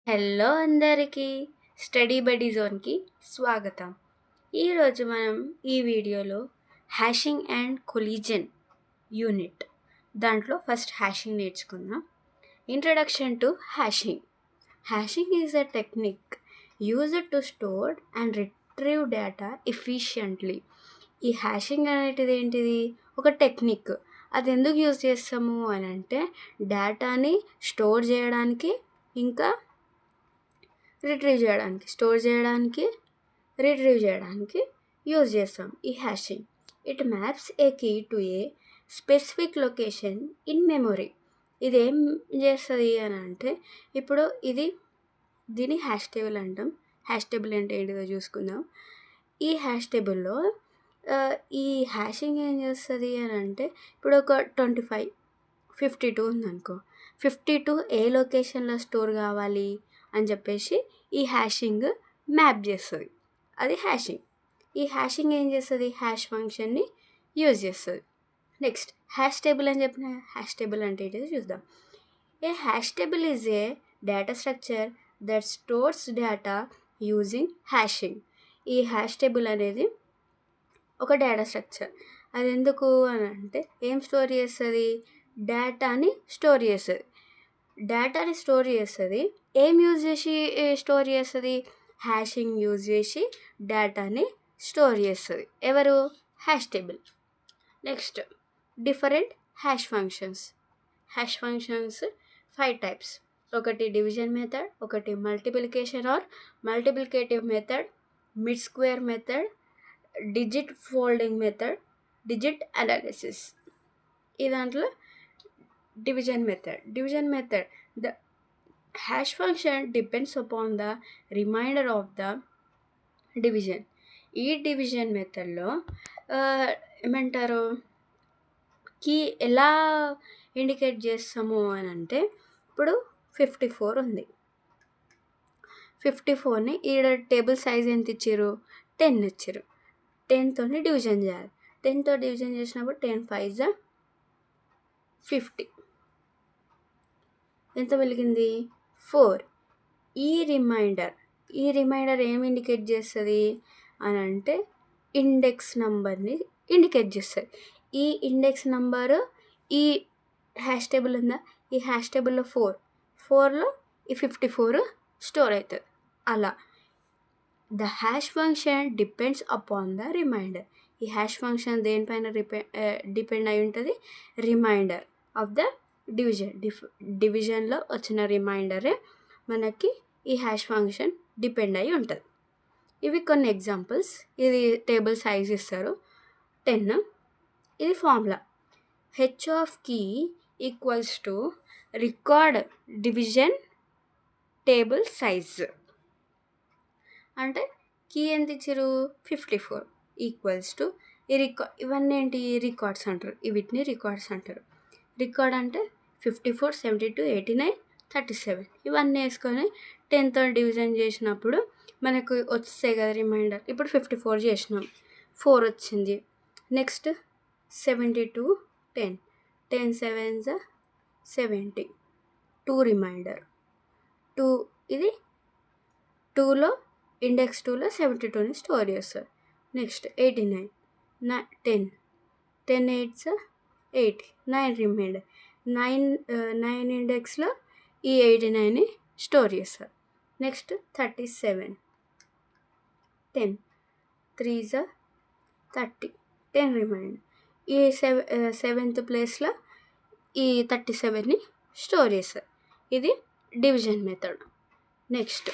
Hello అందరికీ study body జోన్కి స్వాగతం. ఈరోజు మనం ఈ వీడియోలో హ్యాషింగ్ అండ్ కొలిజన్ యూనిట్ దాంట్లో ఫస్ట్ హ్యాషింగ్ నేర్చుకుందాం. Introduction to hashing. Hashing is a technique used to store and retrieve data efficiently. ఈ హ్యాషింగ్ అనేది ఏంటిది? ఒక టెక్నిక్. అది ఎందుకు యూజ్ చేస్తాము అని అంటే డేటాని స్టోర్ చేయడానికి, ఇంకా స్టోర్ చేయడానికి, రిట్రీవ్ చేయడానికి యూజ్ చేస్తాం ఈ hashing. It maps a key to a specific location in memory. ఇది ఏం చేస్తుంది అని అంటే ఇప్పుడు దీని హ్యాష్ టేబుల్ అంటాం. హ్యాష్ టేబుల్ అంటే ఏంటిదో చూసుకుందాం. ఈ హ్యాష్ టేబుల్లో ఈ హ్యాషింగ్ ఏం చేస్తుంది అని అంటే ఇప్పుడు ఒక 25 52 ఉందనుకో, 52 ఏ లొకేషన్లో స్టోర్ కావాలి అని చెప్పేసి ఈ హ్యాషింగ్ మ్యాప్ చేస్తుంది. అది హ్యాషింగ్. ఈ హ్యాషింగ్ ఏం చేస్తుంది? హ్యాష్ ఫంక్షన్ని యూజ్ చేస్తుంది. నెక్స్ట్ హ్యాష్ టేబుల్ అని చెప్పిన హ్యాష్ టేబుల్ అంటే ఏంటో చూద్దాం. ఏ hash table is a data structure that stores data using hashing. ఈ హ్యాష్ టేబుల్ అనేది ఒక డేటా స్ట్రక్చర్. అది ఎందుకు అని అంటే ఏం స్టోర్ చేస్తుంది? డేటాని స్టోర్ చేస్తుంది. ఏం యూజ్ చేసి స్టోర్ చేస్తుంది? హ్యాషింగ్ యూజ్ చేసి డేటాని స్టోర్ చేస్తుంది. ఎవరు? Hash table. Next different hash functions. 5 types. ఒకటి డివిజన్ మెథడ్, ఒకటి multiplication or multiplicative method, mid square method, digit folding method, digit analysis. ఈ దాంట్లో division method the hash function depends upon the remainder of the division. ఈ division మెథడ్లో ఏమంటారు, key ఎలా indicate చేస్తాము అని అంటే ఇప్పుడు 54 ఉంది. 54ని ఈడ టేబుల్ సైజ్ ఎంత ఇచ్చారు? 10 ఇచ్చారు. 10తో డివిజన్ చేయాలి. 10తో డివిజన్ చేసినప్పుడు 10 5 50. ఎంత వెలిగింది? 4. ఈ రిమైండర్ ఏం ఇండికేట్ చేస్తుంది అని అంటే ఇండెక్స్ నెంబర్ని ఇండికేట్ చేస్తుంది. ఈ ఇండెక్స్ నెంబరు ఈ హ్యాష్ టేబుల్ ఉందా, ఈ హ్యాష్ టేబుల్లో 4లో ఈ 54 స్టోర్ అవుతుంది. అలా the hash function depends upon the remainder. ఈ హ్యాష్ ఫంక్షన్ దేనిపైన డిపెండ్ అయి ఉంటుంది? రిమైండర్ ఆఫ్ ద డివిజన్లో వచ్చిన రిమైండరే మనకి ఈ హ్యాష్ ఫంక్షన్ డిపెండ్ అయి ఉంటుంది. ఇవి కొన్ని ఎగ్జాంపుల్స్. ఇది టేబుల్ సైజ్ ఇస్తారు 10. ఇది formula H of key equals to record division table size. అంటే కీ ఎంత ఇచ్చారు? 54 ఈక్వల్స్ టు ఇవన్నీ ఏంటి? రికార్డ్స్ అంటారు. వీటిని రికార్డ్స్ అంటారు. రికార్డ్ అంటే 54, 72, 89, 37 ఇవన్నీ వేసుకొని 10తో డివిజన్ చేసినప్పుడు మనకు వస్తాయి కదా రిమైండర్. ఇప్పుడు 54 చేసినాం, 4 వచ్చింది. Next 72, 10, 10 7s 70, 2 remainder 2. ఇది 2లో ఇండెక్స్ 2లో 72ని స్టోర్ చేస్తారు. Next 89, 10, 10 8s 80, 9 remainder. 9 ఇండెక్స్లో ఈ 89ని స్టోర్ చేస్తారు. Next 37, 10, 3s 30, 10 remainder. ఈ 7th ప్లేస్లో ఈ 37ని స్టోర్ చేస్తారు. ఇది division method. Next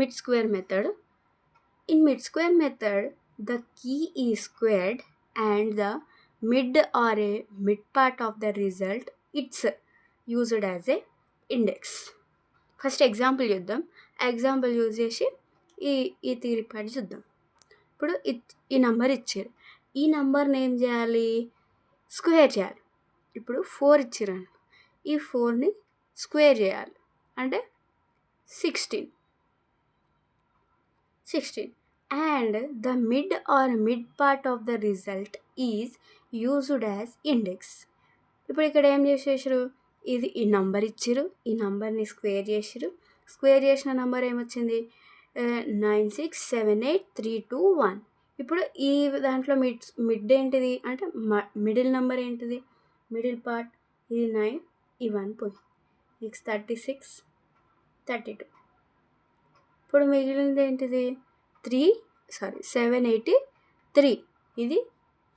mid square method. In mid square method the key is squared and the mid or a mid part of the result it's used as a index. First example చూద్దాం. Example use చేసి ఈ theory part చూద్దాం. ఇప్పుడు ఈ number ఇచ్చారు. ఈ నెంబర్ని ఏం చేయాలి? స్క్వేర్ చేయాలి. ఇప్పుడు 4 ఇచ్చారు. ఈ 4ని స్క్వేర్ చేయాలి అంటే 16. And the mid or mid part of the result is used as index. ఇప్పుడు ఇక్కడ ఏం చేసేసారు? ఇది ఈ నంబర్ ఇచ్చిర్రు, ఈ నంబర్ని స్క్వేర్ చేసిర్రు. స్క్వేర్ చేసిన నంబర్ ఏమొచ్చింది? 9678321. ఇప్పుడు ఈ దాంట్లో మిడ్ ఏంటిది అంటే మిడిల్ నెంబర్ ఏంటిది? మిడిల్ పార్ట్ ఇది 9, ఈ 1 పోయింది. నెక్స్ట్ 36, 32. ఇప్పుడు మిగిలింది ఏంటిది? 783. ఇది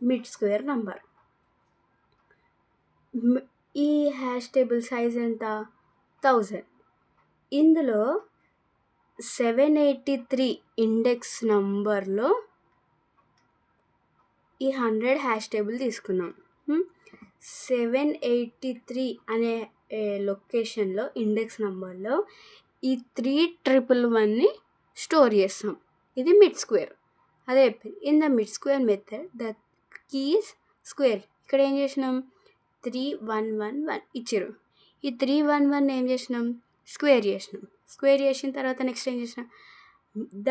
మిడ్ స్క్వేర్ నంబర్. ఈ హ్యాష్ టేబుల్ సైజ్ ఎంత? 1000. ఇందులో 783 ఇండెక్స్ నంబర్లో ఈ 100 హ్యాష్ టేబుల్ తీసుకున్నాం. 783 అనే లొకేషన్లో ఇండెక్స్ నంబర్లో ఈ 3111ని స్టోర్ చేస్తాం. ఇది మిడ్ స్క్వేర్. అదే in the mid square method the keys square. ఇక్కడ ఏం చేసినాం? 3111 ఇచ్చిర్రు. ఈ 311 ఏం చేసినాం? స్క్వేర్ చేసినాం. స్క్వేర్ చేసిన తర్వాత నెక్స్ట్ ఏం చేసినాం? The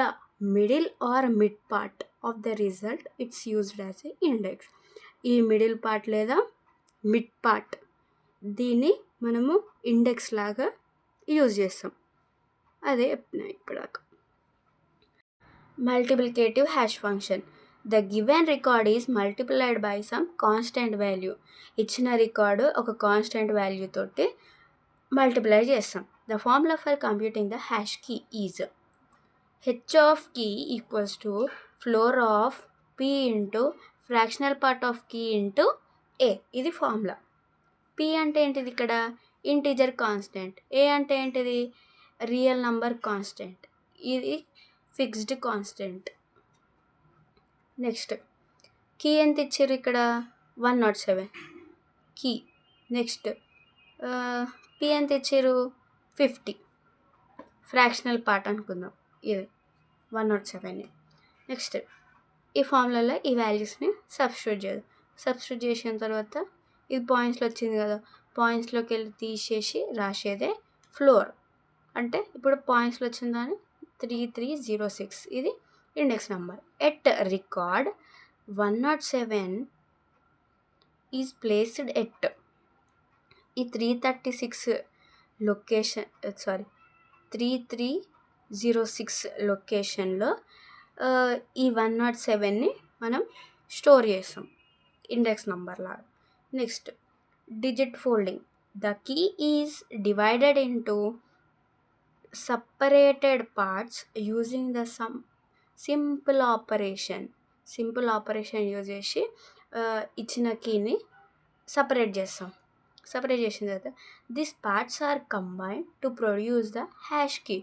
middle or mid part of the result it's used as a index. ఈ మిడిల్ పార్ట్ లేదా మిడ్ పార్ట్ దీన్ని మనము ఇండెక్స్ లాగా యూజ్ చేస్తాం. అదే చెప్పిన ఇప్పటిదాకా. Multiplicative hash function. The given record is multiplied by some constant value. ఇచ్చిన రికార్డు ఒక కాన్స్టెంట్ వాల్యూ తోటి మల్టిప్లై చేస్తాం. The formula for computing the hash key is h of key equals to floor of p into fractional part of key into a. ఇది formula. p అంటే ఏంటిది? ఇక్కడ integer constant. a అంటే ఏంటిది? Real number constant. ఇది fixed constant. Next key ఎంత ఇచ్చారు? ఇక్కడ 107 కీ. నెక్స్ట్ p ఎంత ఇచ్చారు? 50. ఫ్రాక్షనల్ పార్ట్ అనుకుందాం. ఇది 107. నెక్స్ట్ ఈ ఫార్ములాలో ఈ వాల్యూస్ని సబ్స్టిట్యూట్ చేద్దాం. సబ్స్టిట్యూట్ చేసిన తర్వాత ఇది పాయింట్స్లో వచ్చింది కదా, పాయింట్స్లోకి వెళ్ళి తీసేసి రాసేదే ఫ్లోర్. అంటే ఇప్పుడు పాయింట్స్లో వచ్చిన దాన్ని 3306. ఇది index number. At record 107 is placed at ఈ 336 లొకేషన్ 3306 లొకేషన్లో ఈ 107ని మనం స్టోర్ చేస్తాం ఇండెక్స్ నెంబర్ లాగా. Next digit folding. The key is divided into separated parts using the simple operation use చేసి ఇచ్చిన కీని సపరేట్ చేస్తాం. సపరేట్ చేసిన తర్వాత this parts are combined to produce the hash key.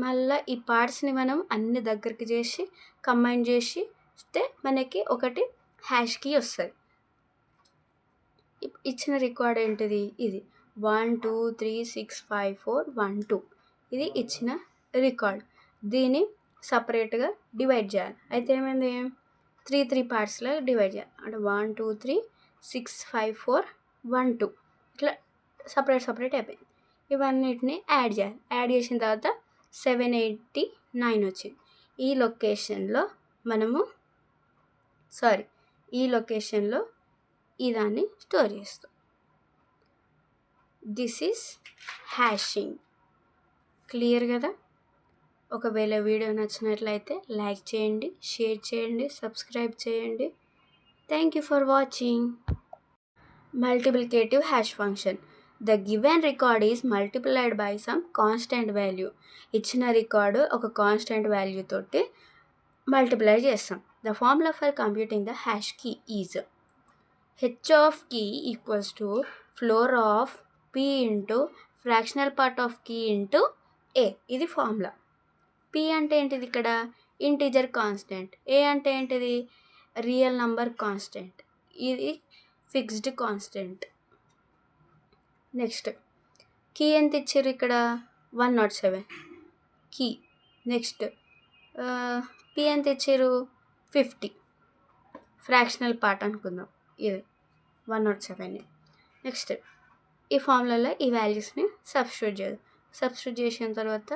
మళ్ళీ ఈ పార్ట్స్ని మనం అన్ని దగ్గరికి చేసి కంబైన్ చేసి ఇస్తే మనకి ఒకటి హ్యాష్ కీ వస్తుంది. ఇచ్చిన రికార్డ్ ఏంటిది? ఇది 1236541 ఇది ఇచ్చిన రికార్డ్. దీన్ని సపరేట్గా డివైడ్ చేయాలి. అయితే ఏమైంది? 3 పార్ట్స్లో డివైడ్ చేయాలి. అంటే 1236541 ఇట్లా సపరేట్ అయిపోయింది. ఇవన్నిటిని యాడ్ చేయాలి. యాడ్ చేసిన తర్వాత 789 వచ్చింది. ఈ లొకేషన్లో ఈ దాన్ని స్టోర్ చేస్తాం. This is hashing. క్లియర్ కదా? ఒకవేళ వీడియో నచ్చినట్లయితే లైక్ చేయండి, షేర్ చేయండి, సబ్స్క్రైబ్ చేయండి. Thank you for watching. Multiplicative hash function. The given record is multiplied by some constant value. ఇచ్చిన రికార్డు ఒక కాన్స్టెంట్ వాల్యూ తోటి మల్టిప్లై చేస్తాం. The formula for computing the hash key is h of key equals to floor of p into fractional part of key into a. ఇది formula. p అంటే ఏంటిది? ఇక్కడ integer constant. a అంటే ఏంటిది? Real number constant. ఇది fixed constant. Next key ఎంత ఇచ్చారు? ఇక్కడ 107 కీ. నెక్స్ట్ p ఎంత ఇచ్చారు? 50. ఫ్రాక్షనల్ పార్ట్ అనుకుందాం. ఇది 107. నెక్స్ట్ ఈ ఫార్ములాలో ఈ వాల్యూస్ని సబ్స్టిట్యూట్ చేద్దాం. సబ్స్టిట్యూట్ చేసిన తర్వాత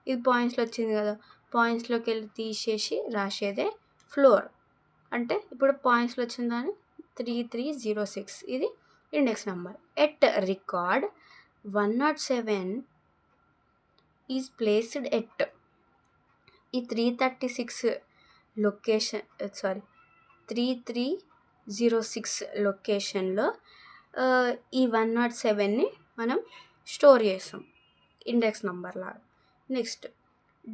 ఇది పాయింట్స్లో వచ్చింది కదా, పాయింట్స్లోకి వెళ్ళి తీసేసి రాసేదే ఫ్లోర్. అంటే ఇప్పుడు పాయింట్స్లో వచ్చిన దాన్ని 3306 ఇది index number. At record 107 is placed at ఈ 336 లొకేషన్ 3306 లొకేషన్లో ఈ 107ని మనం స్టోర్ చేస్తాం ఇండెక్స్ నెంబర్ లాగా. Next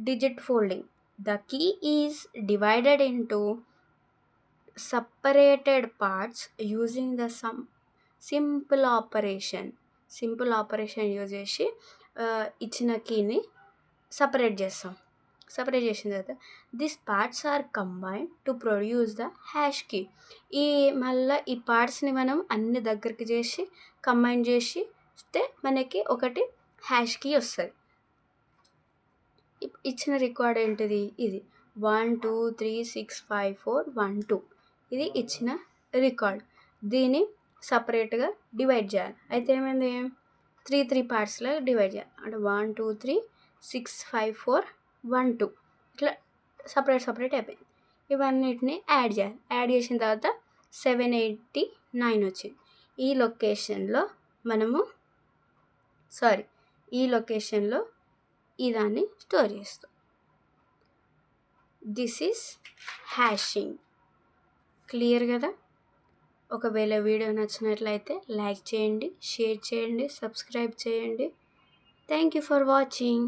digit folding. The key is divided into separated parts using the simple operation use చేసి ఇచ్చిన కీని సపరేట్ చేస్తాం. సపరేట్ చేసిన తర్వాత this parts are combined to produce the hash key. మళ్ళీ ఈ పార్ట్స్ని మనం అన్ని దగ్గరికి చేసి కంబైన్ చేసి ఇస్తే మనకి ఒకటి హ్యాష్ కీ వస్తుంది. ఇచ్చిన రికార్డ్ ఏంటిది? ఇది 1236541 ఇది ఇచ్చిన రికార్డ్. దీన్ని సపరేట్గా డివైడ్ చేయాలి. అయితే ఏమైంది, 3 పార్ట్స్లో డివైడ్ చేయాలి. అంటే 1236541 ఇట్లా సపరేట్ అయిపోయింది. ఇవన్నిటిని యాడ్ చేయాలి. యాడ్ చేసిన తర్వాత 789 వచ్చింది. ఈ లొకేషన్లో ఈ దాన్ని స్టోర్ చేస్తాం. This is hashing. క్లియర్ కదా? ఒకవేళ వీడియో నచ్చినట్లయితే లైక్ చేయండి, షేర్ చేయండి, సబ్స్క్రైబ్ చేయండి. Thank you for watching.